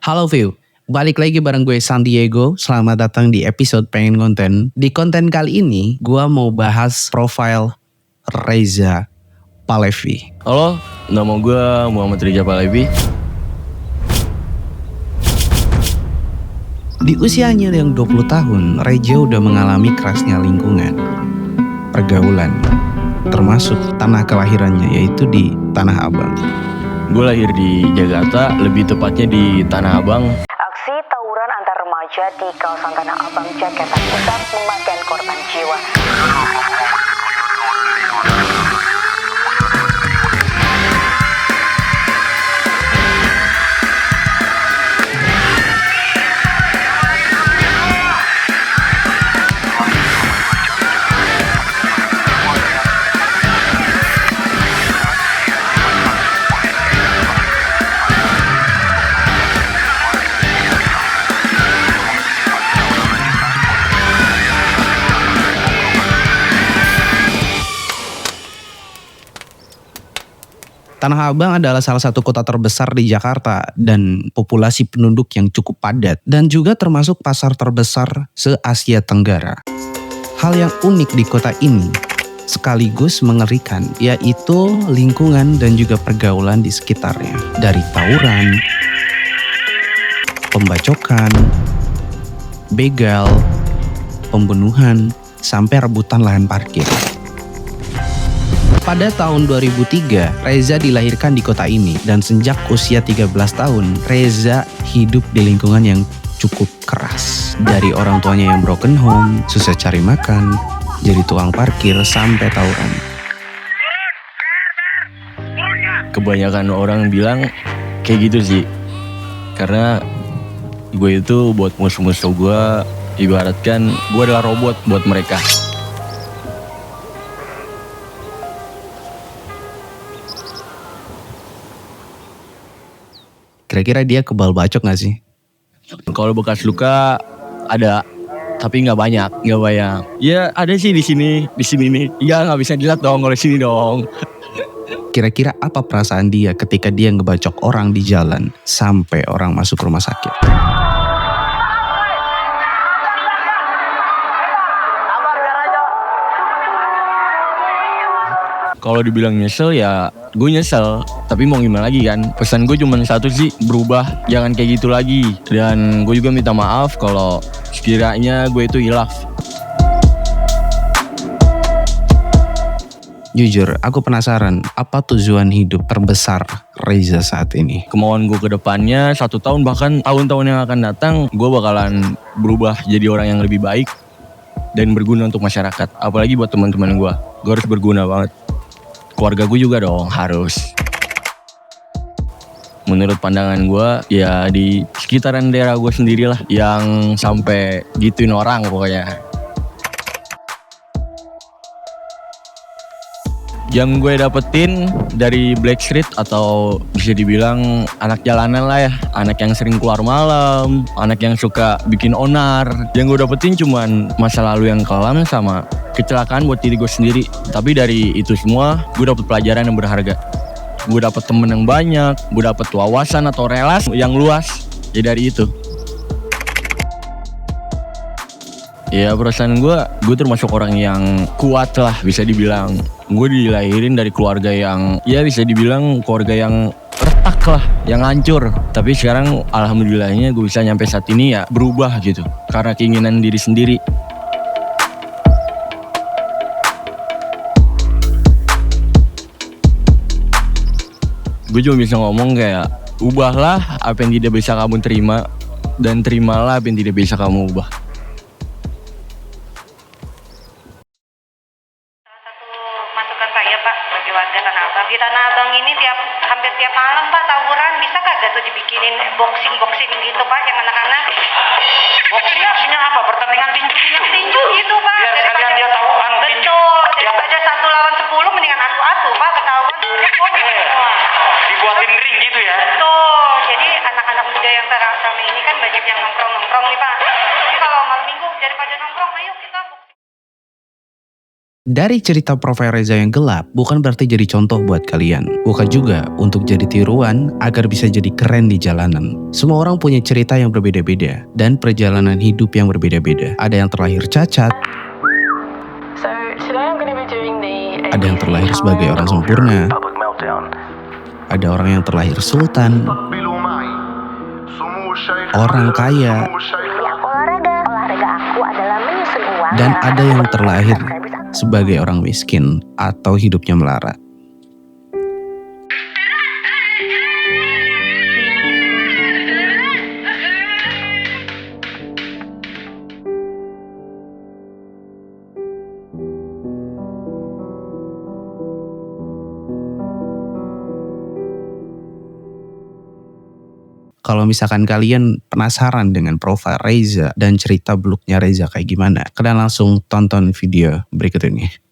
Halo View, balik lagi bareng gue San Diego. Selamat datang di episode Pengen Konten. Di konten kali ini, gue mau bahas profil Reza Palevi. Halo, nama gue Muhammad Reza Palevi. Di usianya yang 20 tahun, Reza udah mengalami kerasnya lingkungan, pergaulan, termasuk tanah kelahirannya yaitu di Tanah Abang. Gue lahir di Jakarta, lebih tepatnya di Tanah Abang. Aksi tawuran antar remaja di kawasan Tanah Abang, Jakarta Pusat memakan korban jiwa. Tanah Abang adalah salah satu kota terbesar di Jakarta dan populasi penduduk yang cukup padat dan juga termasuk pasar terbesar se-Asia Tenggara. Hal yang unik di kota ini sekaligus mengerikan yaitu lingkungan dan juga pergaulan di sekitarnya. Dari tawuran, pembacokan, begal, pembunuhan, sampai rebutan lahan parkir. Pada tahun 2003, Reza dilahirkan di kota ini dan sejak usia 13 tahun, Reza hidup di lingkungan yang cukup keras. Dari orang tuanya yang broken home, susah cari makan, jadi tukang parkir, sampai tawuran. Kebanyakan orang bilang kayak gitu sih. Karena gue itu buat musuh-musuh gue, ibaratkan gue adalah robot buat mereka. Kira-kira dia kebal bacok gak sih? Kalau bekas luka ada, tapi nggak banyak. Ya ada sih di sini nih. Ya nggak bisa dilihat dong kalau di sini dong. Kira-kira apa perasaan dia ketika dia ngebacok orang di jalan sampai orang masuk rumah sakit? Kalau dibilang nyesel ya gue nyesel, tapi mau gimana lagi kan. Pesan gue cuma satu sih, berubah, jangan kayak gitu lagi. Dan gue juga minta maaf kalau sekiranya gue itu hilaf. Jujur, aku penasaran apa tujuan hidup terbesar Reza saat ini. Kemauan gue ke depannya 1 tahun bahkan tahun-tahun yang akan datang, gue bakalan berubah jadi orang yang lebih baik dan berguna untuk masyarakat. Apalagi buat teman-teman gue harus berguna banget. Keluarga gue juga dong harus. Menurut pandangan gue ya di sekitaran daerah gue sendirilah yang sampai gituin orang pokoknya. Yang gue dapetin dari Black Street atau bisa dibilang anak jalanan lah ya. Anak yang sering keluar malam, anak yang suka bikin onar. Yang gue dapetin cuman masa lalu yang kelam sama kecelakaan buat diri gue sendiri. Tapi dari itu semua gue dapet pelajaran yang berharga. Gue dapet temen yang banyak, gue dapet wawasan atau relasi yang luas. Ya dari itu. Ya perasaan gue termasuk orang yang kuat lah bisa dibilang. Gue dilahirin dari keluarga yang ya bisa dibilang keluarga yang retak lah, yang hancur. Tapi sekarang alhamdulillahnya gue bisa nyampe saat ini ya berubah gitu. Karena keinginan diri sendiri. Gue cuma bisa ngomong kayak ubahlah apa yang tidak bisa kamu terima dan terimalah apa yang tidak bisa kamu ubah. Masukan saya Pak sebagai warga Tanah Abang. Di Tanah Abang ini hampir tiap malam Pak tawuran. Bisa kagak tuh dibikinin boxing gitu Pak yang anak-anak? Boxingnya apa? Pertandingan tinju gitu? Tinju gitu Pak. Biar sekalian dia tahu tinju. Betul. Daripada 1 lawan 10 mendingan adu-adu Pak, ketahuan banyak konyol semua. Dibuatin ring gitu ya? Betul. Jadi anak-anak muda yang selama ini kan banyak yang nongkrong nih Pak. Jadi kalau malam minggu daripada nongkrong ayo kita Dari cerita profil Reza yang gelap bukan berarti jadi contoh buat kalian. Bukan juga untuk jadi tiruan agar bisa jadi keren di jalanan. Semua orang punya cerita yang berbeda-beda dan perjalanan hidup yang berbeda-beda. Ada yang terlahir cacat, ada yang terlahir sebagai orang sempurna, ada orang yang terlahir sultan, orang kaya, olahraga aku adalah menyusun uang. dan ada yang terlahir sebagai orang miskin atau hidupnya melarat. Kalau misalkan kalian penasaran dengan profil Reza dan cerita beluknya Reza kayak gimana, kalian langsung tonton video berikut ini.